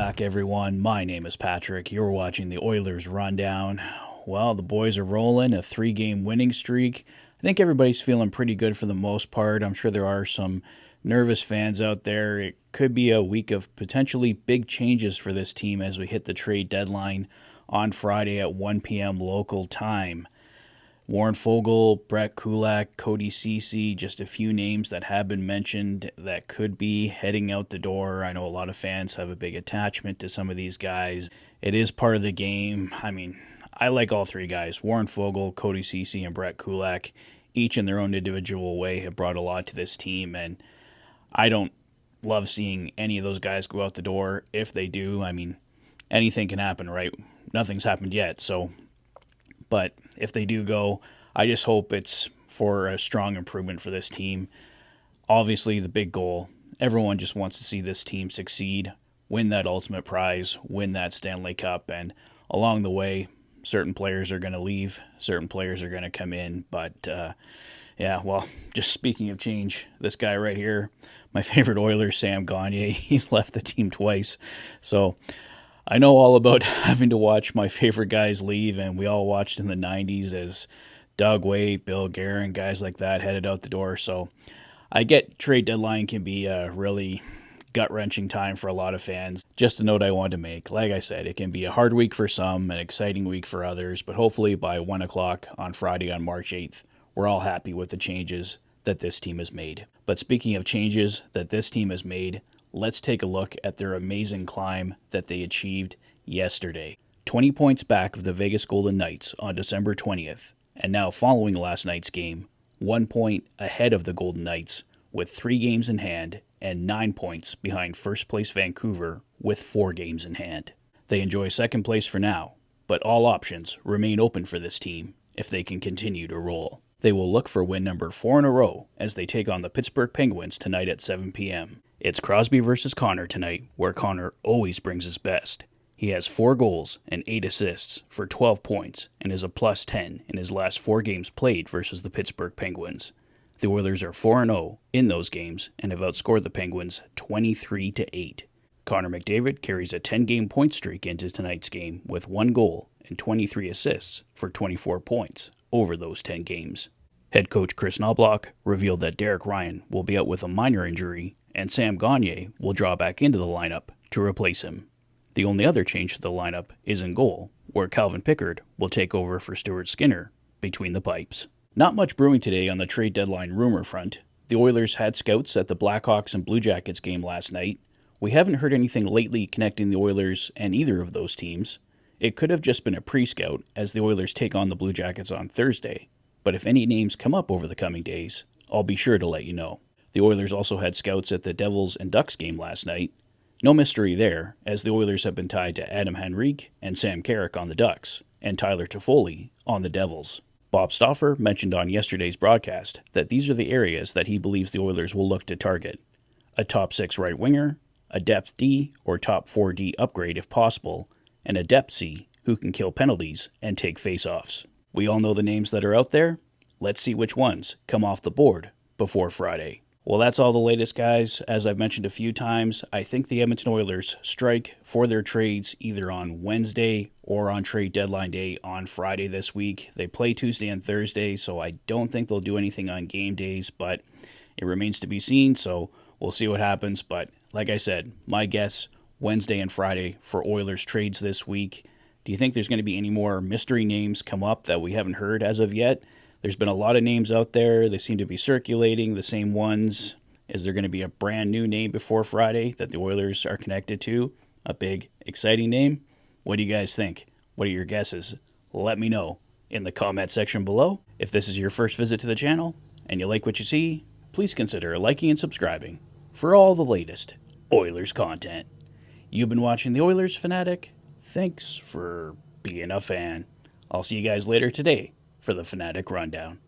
back, everyone. My name is Patrick. You're watching the Oilers Rundown. Well, the boys are rolling a 3-game winning streak. I think everybody's feeling pretty good for the most part. I'm sure there are some nervous fans out there. It could be a week of potentially big changes for this team as we hit the trade deadline on Friday at 1 p.m. local time. Warren Foegele, Brett Kulak, Cody Ceci, just a few names that have been mentioned that could be heading out the door. I know a lot of fans have a big attachment to some of these guys. It is part of the game. I mean, I like all three guys. Warren Foegele, Cody Ceci, and Brett Kulak, each in their own individual way, have brought a lot to this team, and I don't love seeing any of those guys go out the door. If they do, I mean, anything can happen, right? Nothing's happened yet, but if they do go, I just hope it's for a strong improvement for this team. Obviously, the big goal, everyone just wants to see this team succeed, win that ultimate prize, win that Stanley Cup, and along the way, certain players are going to leave, certain players are going to come in, but just speaking of change, this guy right here, my favorite Oiler, Sam Gagner, he's left the team twice, so I know all about having to watch my favorite guys leave, and we all watched in the 90s as Doug Weight, Bill Guerin, guys like that headed out the door. So I get trade deadline can be a really gut-wrenching time for a lot of fans. Just a note I wanted to make. Like I said, it can be a hard week for some, an exciting week for others, but hopefully by 1 o'clock on Friday on March 8th, we're all happy with the changes that this team has made. But speaking of changes that this team has made, let's take a look at their amazing climb that they achieved yesterday. 20 points back of the Vegas Golden Knights on December 20th, and now following last night's game, 1 point ahead of the Golden Knights with 3 games in hand and 9 points behind first place Vancouver with 4 games in hand. They enjoy second place for now, but all options remain open for this team if they can continue to roll. They will look for win number 4 in a row as they take on the Pittsburgh Penguins tonight at 7 p.m. It's Crosby versus Connor tonight, where Connor always brings his best. He has 4 goals and 8 assists for 12 points and is a plus 10 in his last 4 games played versus the Pittsburgh Penguins. The Oilers are 4-0 in those games and have outscored the Penguins 23-8. Connor McDavid carries a 10-game point streak into tonight's game with 1 goal and 23 assists for 24 points over those 10 games. Head coach Chris Knobloch revealed that Derek Ryan will be out with a minor injury and Sam Gagner will draw back into the lineup to replace him. The only other change to the lineup is in goal, where Calvin Pickard will take over for Stuart Skinner between the pipes. Not much brewing today on the trade deadline rumor front. The Oilers had scouts at the Blackhawks and Blue Jackets game last night. We haven't heard anything lately connecting the Oilers and either of those teams. It could have just been a pre-scout as the Oilers take on the Blue Jackets on Thursday, but if any names come up over the coming days, I'll be sure to let you know. The Oilers also had scouts at the Devils and Ducks game last night. No mystery there, as the Oilers have been tied to Adam Henrique and Sam Carrick on the Ducks, and Tyler Toffoli on the Devils. Bob Stauffer mentioned on yesterday's broadcast that these are the areas that he believes the Oilers will look to target. A top 6 right winger, a depth D or top 4D upgrade if possible, and a depth C who can kill penalties and take face-offs. We all know the names that are out there. Let's see which ones come off the board before Friday. Well, that's all the latest, guys. As I've mentioned a few times, I think the Edmonton Oilers strike for their trades either on Wednesday or on trade deadline day on Friday this week. They play Tuesday and Thursday, so I don't think they'll do anything on game days, but it remains to be seen, so we'll see what happens. But like I said, my guess, Wednesday and Friday for Oilers trades this week. Do you think there's going to be any more mystery names come up that we haven't heard as of yet? There's been a lot of names out there. They seem to be circulating, the same ones. Is there going to be a brand new name before Friday that the Oilers are connected to? A big, exciting name? What do you guys think? What are your guesses? Let me know in the comment section below. If this is your first visit to the channel and you like what you see, please consider liking and subscribing for all the latest Oilers content. You've been watching the Oilers Fanatic. Thanks for being a fan. I'll see you guys later today for the Fanatic Rundown.